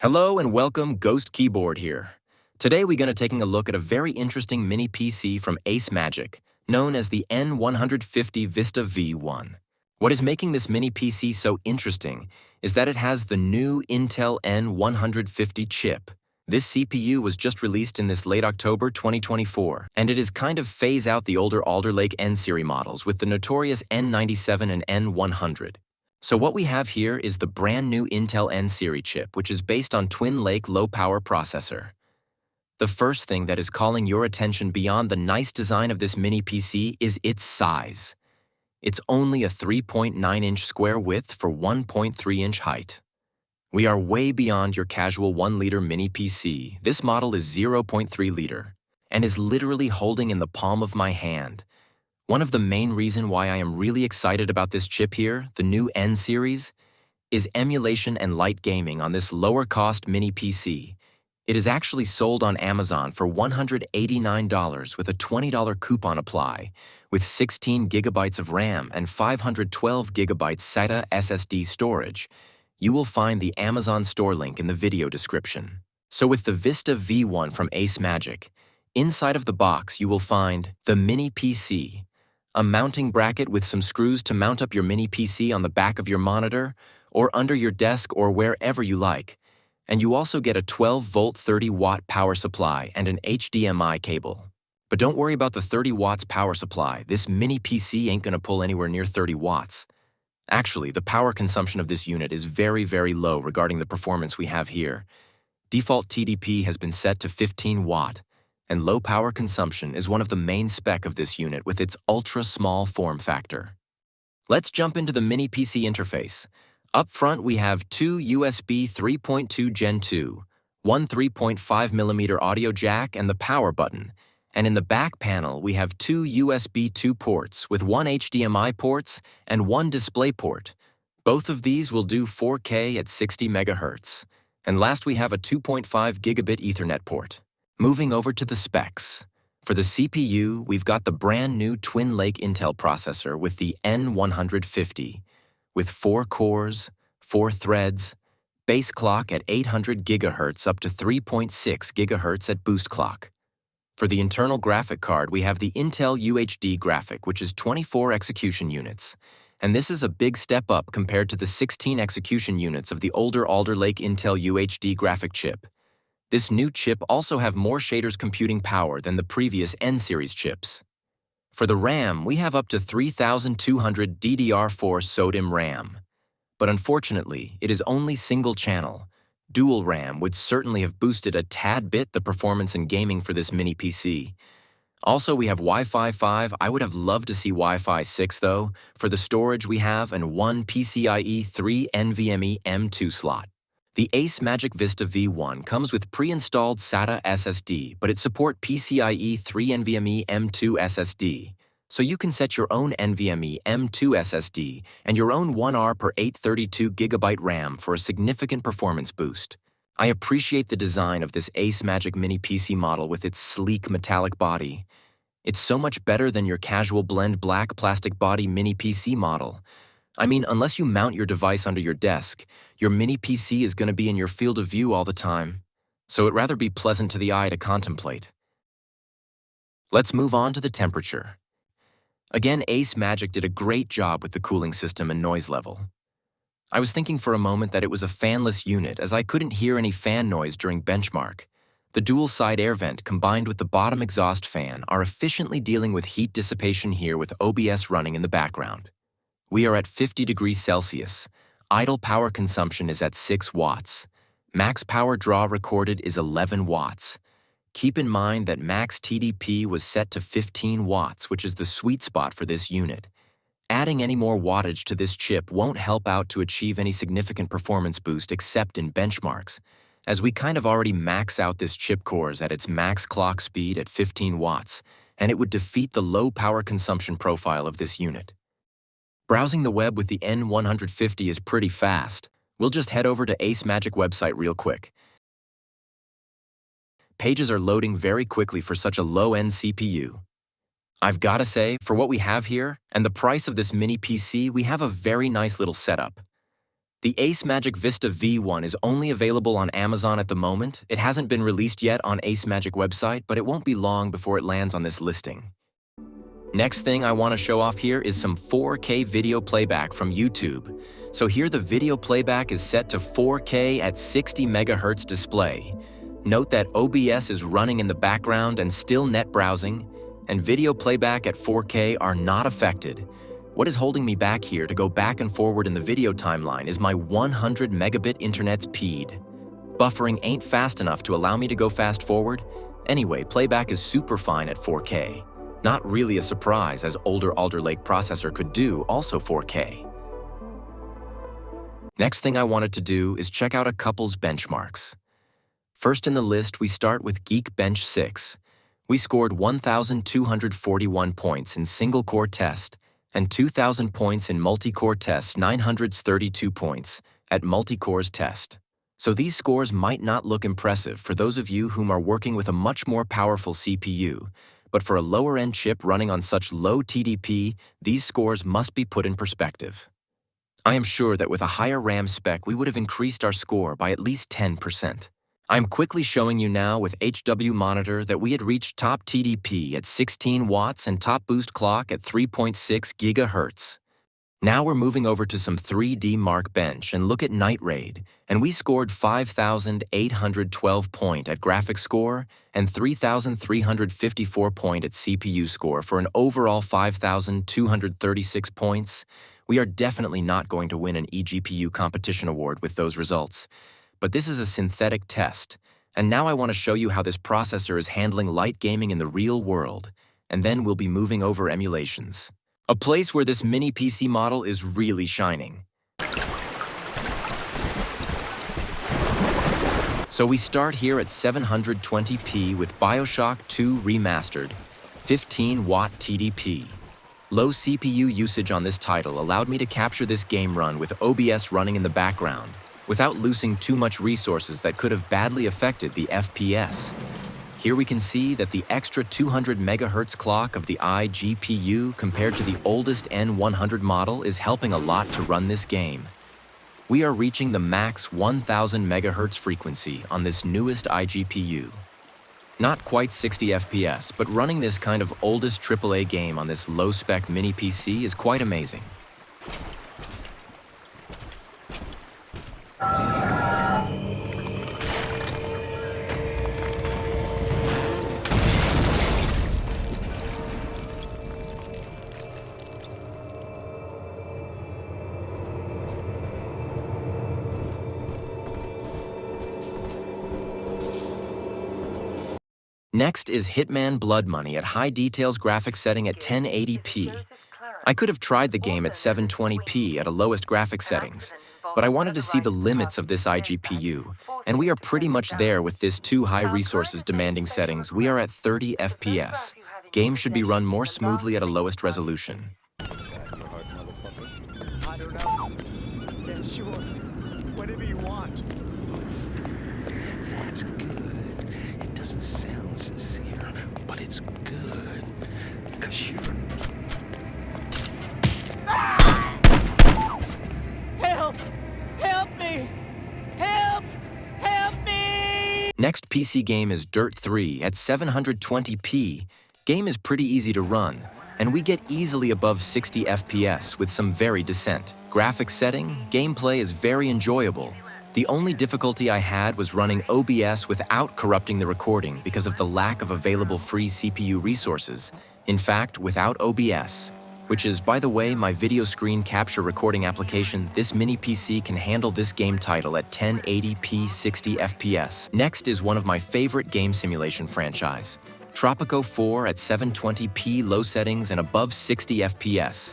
Hello and welcome, Ghost Keyboard here. Today we're going to taking a look at a very interesting mini PC from AceMagic, known as the N150 Vista V1. What is making this mini PC so interesting is that it has the new Intel N150 chip. This CPU was just released in this late October 2024, and it is kind of phase out the older Alder Lake N-series models with the notorious N97 and N100. So what we have here is the brand new Intel N-series chip, which is based on Twin Lake low-power processor. The first thing that is calling your attention beyond the nice design of this mini PC is its size. It's only a 3.9-inch square width for 1.3-inch height. We are way beyond your casual 1-liter mini PC. This model is 0.3 liter and is literally holding in the palm of my hand. One of the main reasons why I am really excited about this chip here, the new N-series, is emulation and light gaming on this lower-cost mini PC. It is actually sold on Amazon for $189 with a $20 coupon apply, with 16 gigabytes of RAM and 512 gigabytes SATA SSD storage. You will find the Amazon store link in the video description. So with the Vista V1 from AceMagic, inside of the box you will find the mini PC, a mounting bracket with some screws to mount up your mini PC on the back of your monitor, or under your desk or wherever you like. And you also get a 12-volt 30-watt power supply and an HDMI cable. But don't worry about the 30 watts power supply. This mini PC ain't gonna pull anywhere near 30 watts. Actually, the power consumption of this unit is very, very low regarding the performance we have here. Default TDP has been set to 15 watt. And low power consumption is one of the main spec of this unit with its ultra-small form factor. Let's jump into the mini PC interface. Up front we have two USB 3.2 Gen 2, one 3.5mm audio jack and the power button, and in the back panel we have two USB 2 ports with one HDMI ports and one display port. Both of these will do 4K at 60 MHz. And last we have a 2.5 gigabit Ethernet port. Moving over to the specs. For the CPU, we've got the brand new Twin Lake Intel processor with the N150, with 4 cores, 4 threads, base clock at 800 GHz up to 3.6 GHz at boost clock. For the internal graphic card, we have the Intel UHD graphic, which is 24 execution units. And this is a big step up compared to the 16 execution units of the older Alder Lake Intel UHD graphic chip. This new chip also have more shaders computing power than the previous N-series chips. For the RAM, we have up to 3200 DDR4 SODIMM RAM. But unfortunately, it is only single channel. Dual RAM would certainly have boosted a tad bit the performance in gaming for this mini PC. Also, we have Wi-Fi 5. I would have loved to see Wi-Fi 6 though. For the storage we have, and one PCIe 3 NVMe M2 slot. The AceMagic Vista V1 comes with pre-installed SATA SSD, but it supports PCIe 3 NVMe M2 SSD. So you can set your own NVMe M2 SSD and your own 1R per 832 GB RAM for a significant performance boost. I appreciate the design of this AceMagic mini PC model with its sleek metallic body. It's so much better than your casual blend black plastic body mini PC model. I mean, unless you mount your device under your desk, your mini PC is going to be in your field of view all the time, so it'd rather be pleasant to the eye to contemplate. Let's move on to the temperature. Again, AceMagic did a great job with the cooling system and noise level. I was thinking for a moment that it was a fanless unit as I couldn't hear any fan noise during benchmark. The dual-side air vent combined with the bottom exhaust fan are efficiently dealing with heat dissipation here with OBS running in the background. We are at 50 degrees Celsius. Idle power consumption is at 6 watts. Max power draw recorded is 11 watts. Keep in mind that max TDP was set to 15 watts, which is the sweet spot for this unit. Adding any more wattage to this chip won't help out to achieve any significant performance boost except in benchmarks, as we kind of already max out this chip cores at its max clock speed at 15 watts, and it would defeat the low power consumption profile of this unit. Browsing the web with the N150 is pretty fast. We'll just head over to AceMagic website real quick. Pages are loading very quickly for such a low-end CPU. I've gotta say, for what we have here, and the price of this mini PC, we have a very nice little setup. The AceMagic Vista V1 is only available on Amazon at the moment. It hasn't been released yet on AceMagic website, but it won't be long before it lands on this listing. Next thing I want to show off here is some 4K video playback from YouTube. So here the video playback is set to 4K at 60 MHz display. Note that OBS is running in the background and still net browsing, and video playback at 4K are not affected. What is holding me back here to go back and forward in the video timeline is my 100 megabit internet speed. Buffering ain't fast enough to allow me to go fast forward. Anyway, playback is super fine at 4K. Not really a surprise, as older Alder Lake processor could do also 4K. Next thing I wanted to do is check out a couple's benchmarks. First in the list, we start with GeekBench 6. We scored 1,241 points in single-core test and 2,000 points in multi-core test, 932 points at multi-cores test. So these scores might not look impressive for those of you whom are working with a much more powerful CPU, but for a lower-end chip running on such low TDP, these scores must be put in perspective. I am sure that with a higher RAM spec, we would have increased our score by at least 10%. I'm quickly showing you now with HWmonitor that we had reached top TDP at 16 watts and top boost clock at 3.6 GHz. Now we're moving over to some 3D Mark Bench and look at Night Raid, and we scored 5,812 point at graphics score and 3,354 point at CPU score for an overall 5,236 points. We are definitely not going to win an eGPU competition award with those results. But this is a synthetic test, and now I want to show you how this processor is handling light gaming in the real world, and then we'll be moving over emulations. A place where this mini PC model is really shining. So we start here at 720p with Bioshock 2 Remastered, 15-watt TDP. Low CPU usage on this title allowed me to capture this game run with OBS running in the background, without losing too much resources that could have badly affected the FPS. Here we can see that the extra 200 MHz clock of the IGPU compared to the oldest N150 model is helping a lot to run this game. We are reaching the max 1000 MHz frequency on this newest IGPU. Not quite 60 FPS, but running this kind of oldest AAA game on this low-spec mini PC is quite amazing. Next is Hitman Blood Money at high details graphics setting at 1080p. I could have tried the game at 720p at a lowest graphics settings, but I wanted to see the limits of this iGPU, and we are pretty much there with this too high resources demanding settings. We are at 30 FPS. Game should be run more smoothly at a lowest resolution. I don't know. Yeah, sure. Whatever you want. That's good. It doesn't sound sincere, but it's good. 'Cause you're... Help! Help me! Help! Help me! Next PC game is Dirt 3 at 720p. Game is pretty easy to run, and we get easily above 60 FPS with some very decent graphics setting. Gameplay is very enjoyable. The only difficulty I had was running OBS without corrupting the recording because of the lack of available free CPU resources. In fact, without OBS, which is, by the way, my video screen capture recording application, this mini PC can handle this game title at 1080p 60 FPS. Next is one of my favorite game simulation franchise, Tropico 4 at 720p low settings and above 60 FPS.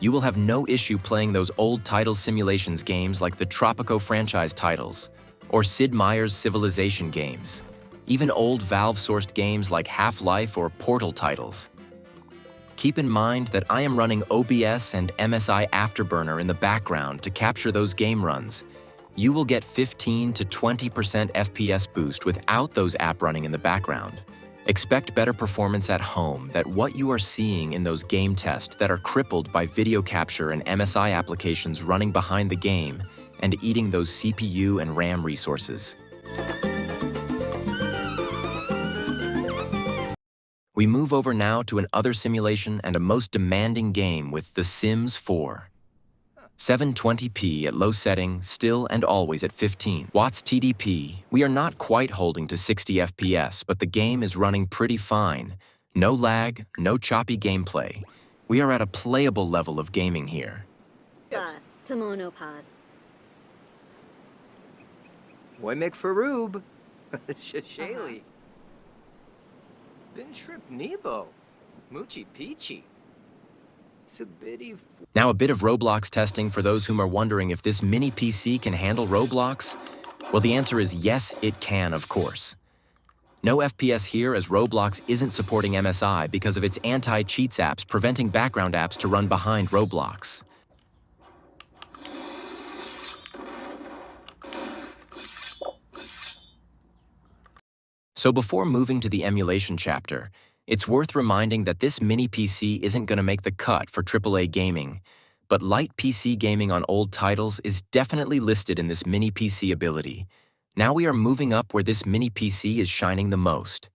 You will have no issue playing those old title simulations games like the Tropico franchise titles, or Sid Meier's Civilization games, even old Valve-sourced games like Half-Life or Portal titles. Keep in mind that I am running OBS and MSI Afterburner in the background to capture those game runs. You will get 15 to 20% FPS boost without those apps running in the background. Expect better performance at home than what you are seeing in those game tests that are crippled by video capture and MSI applications running behind the game, and eating those CPU and RAM resources. We move over now to an other simulation and a most demanding game with The Sims 4. 720p at low setting, still and always at 15 watts TDP. We are not quite holding to 60 FPS, but the game is running pretty fine. No lag, no choppy gameplay. We are at a playable level of gaming here. Monopause. Why make Faroob? Shaylee. Bin Trip Nebo. Moochie Peachy. Sabidi. Now a bit of Roblox testing for those whom are wondering if this mini PC can handle Roblox. Well, the answer is yes, it can, of course. No FPS here, as Roblox isn't supporting MSI because of its anti-cheats apps preventing background apps to run behind Roblox. So before moving to the emulation chapter, it's worth reminding that this mini PC isn't going to make the cut for AAA gaming, but light PC gaming on old titles is definitely listed in this mini PC ability. Now we are moving up where this mini PC is shining the most.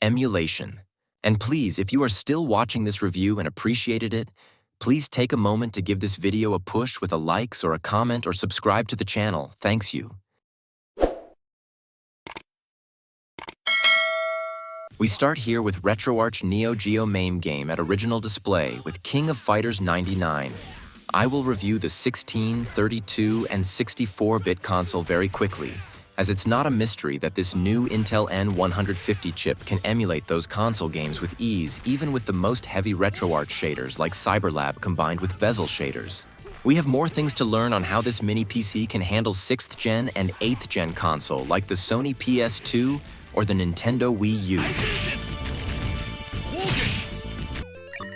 Emulation. And please, if you are still watching this review and appreciated it, please take a moment to give this video a push with a likes or a comment or subscribe to the channel. Thanks you. We start here with RetroArch Neo Geo MAME game at original display with King of Fighters 99. I will review the 16, 32, and 64-bit console very quickly, as it's not a mystery that this new Intel N150 chip can emulate those console games with ease, even with the most heavy RetroArch shaders like CyberLab combined with bezel shaders. We have more things to learn on how this mini PC can handle 6th gen and 8th gen console like the Sony PS2 or the Nintendo WII-U.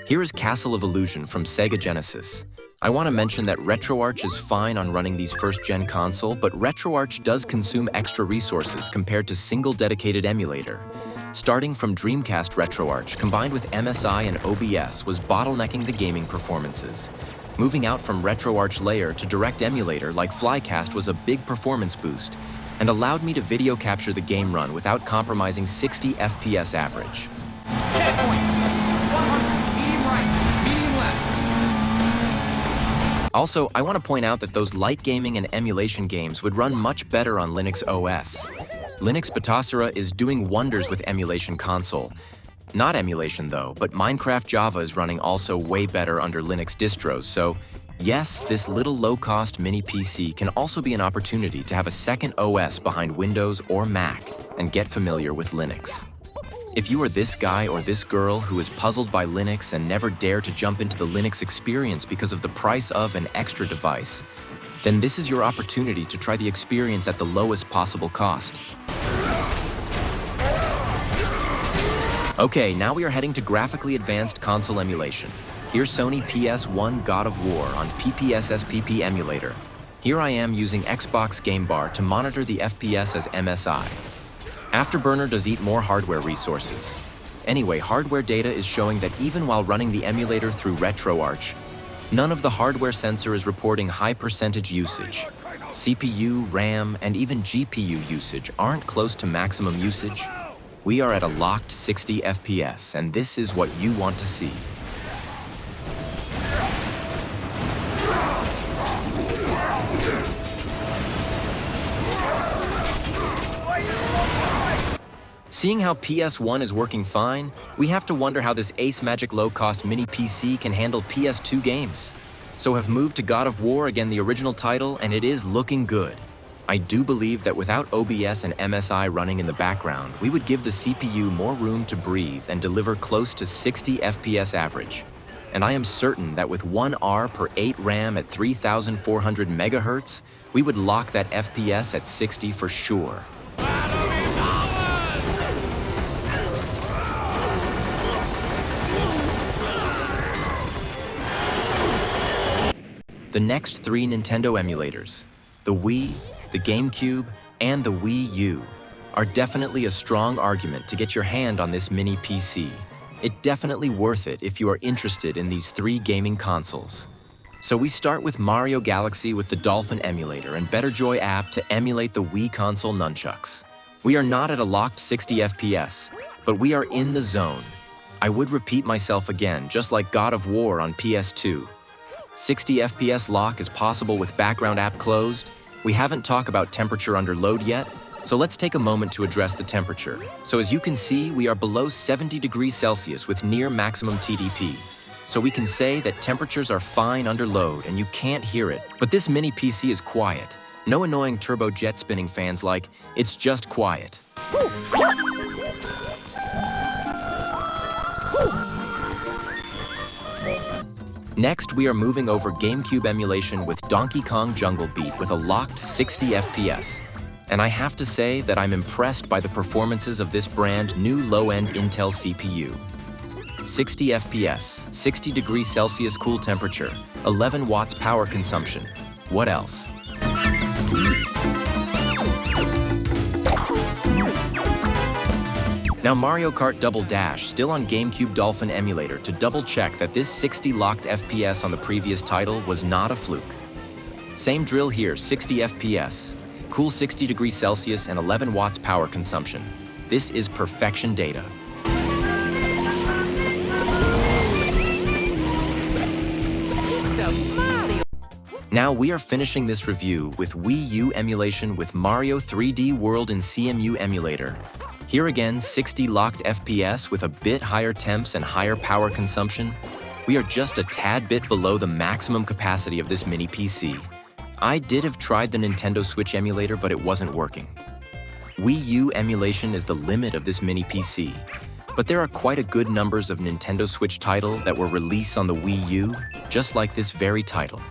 Here is Castle of Illusion from Sega Genesis. I want to mention that RetroArch is fine on running these first-gen console, but RetroArch does consume extra resources compared to single dedicated emulator. Starting from DreamCast RetroArch, combined with MSI and OBS, was bottlenecking the gaming performances. Moving out from RetroArch layer to direct emulator like Flycast was a big performance boost, and allowed me to video capture the game run without compromising 60 FPS average. Checkpoint! 100, medium right, medium left. Also, I want to point out that those light gaming and emulation games would run much better on Linux OS. Linux Batasera is doing wonders with emulation console. Not emulation though, but Minecraft Java is running also way better under Linux distros, so yes, this little low-cost mini PC can also be an opportunity to have a second OS behind Windows or Mac and get familiar with Linux. If you are this guy or this girl who is puzzled by Linux and never dare to jump into the Linux experience because of the price of an extra device, then this is your opportunity to try the experience at the lowest possible cost. Okay, now we are heading to graphically advanced console emulation. Here's Sony PS1 God of War on PPSSPP emulator. Here I am using Xbox Game Bar to monitor the FPS as MSI. Afterburner does eat more hardware resources. Anyway, hardware data is showing that even while running the emulator through RetroArch, none of the hardware sensor is reporting high percentage usage. CPU, RAM, and even GPU usage aren't close to maximum usage. We are at a locked 60 FPS, and this is what you want to see. Seeing how PS1 is working fine, we have to wonder how this AceMagic low-cost mini PC can handle PS2 games. So have moved to God of War, again the original title, and it is looking good. I do believe that without OBS and MSI running in the background, we would give the CPU more room to breathe and deliver close to 60 FPS average. And I am certain that with 1 R per 8 RAM at 3,400 MHz, we would lock that FPS at 60 for sure. The next 3 Nintendo emulators, the Wii, the GameCube, and the WII-U, are definitely a strong argument to get your hand on this mini PC. It's definitely worth it if you are interested in these 3 gaming consoles. So we start with Mario Galaxy with the Dolphin emulator and Better Joy app to emulate the Wii console nunchucks. We are not at a locked 60 FPS, but we are in the zone. I would repeat myself again, just like God of War on PS2. 60 FPS lock is possible with background app closed. We haven't talked about temperature under load yet, so let's take a moment to address the temperature. So as you can see, we are below 70 degrees Celsius with near maximum TDP. So we can say that temperatures are fine under load and you can't hear it. But this mini PC is quiet. No annoying turbojet spinning fans like, it's just quiet. Next, we are moving over GameCube emulation with Donkey Kong Jungle Beat with a locked 60 FPS. And I have to say that I'm impressed by the performances of this brand new low-end Intel CPU. 60 FPS, 60 degrees Celsius cool temperature, 11 watts power consumption. What else? Now Mario Kart Double Dash, still on GameCube Dolphin emulator to double check that this 60 locked FPS on the previous title was not a fluke. Same drill here, 60 FPS, cool 60 degrees Celsius and 11 watts power consumption. This is perfection data. Now we are finishing this review with Wii-U emulation with Mario 3D World in CMU emulator. Here again, 60 locked FPS with a bit higher temps and higher power consumption. We are just a tad bit below the maximum capacity of this mini PC. I did have tried the Nintendo Switch emulator, but it wasn't working. Wii-U emulation is the limit of this mini PC, but there are quite a good numbers of Nintendo Switch titles that were released on the Wii-U, just like this very title.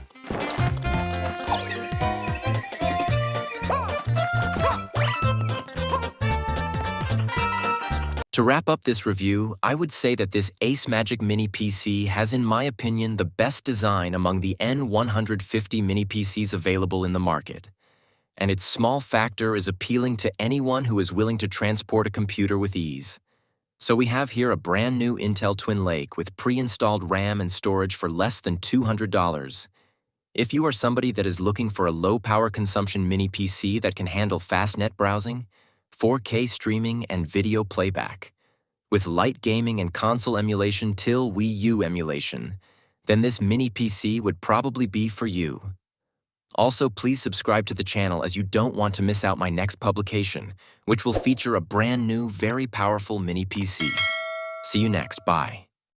To wrap up this review, I would say that this AceMagic mini PC has, in my opinion, the best design among the N150 mini PCs available in the market. And its small factor is appealing to anyone who is willing to transport a computer with ease. So we have here a brand new Intel Twin Lake with pre-installed RAM and storage for less than $200. If you are somebody that is looking for a low power consumption mini PC that can handle fast net browsing, 4K streaming and video playback, with light gaming and console emulation till Wii-U emulation, then this mini PC would probably be for you. Also, please subscribe to the channel as you don't want to miss out my next publication, which will feature a brand new, very powerful mini PC. See you next, bye.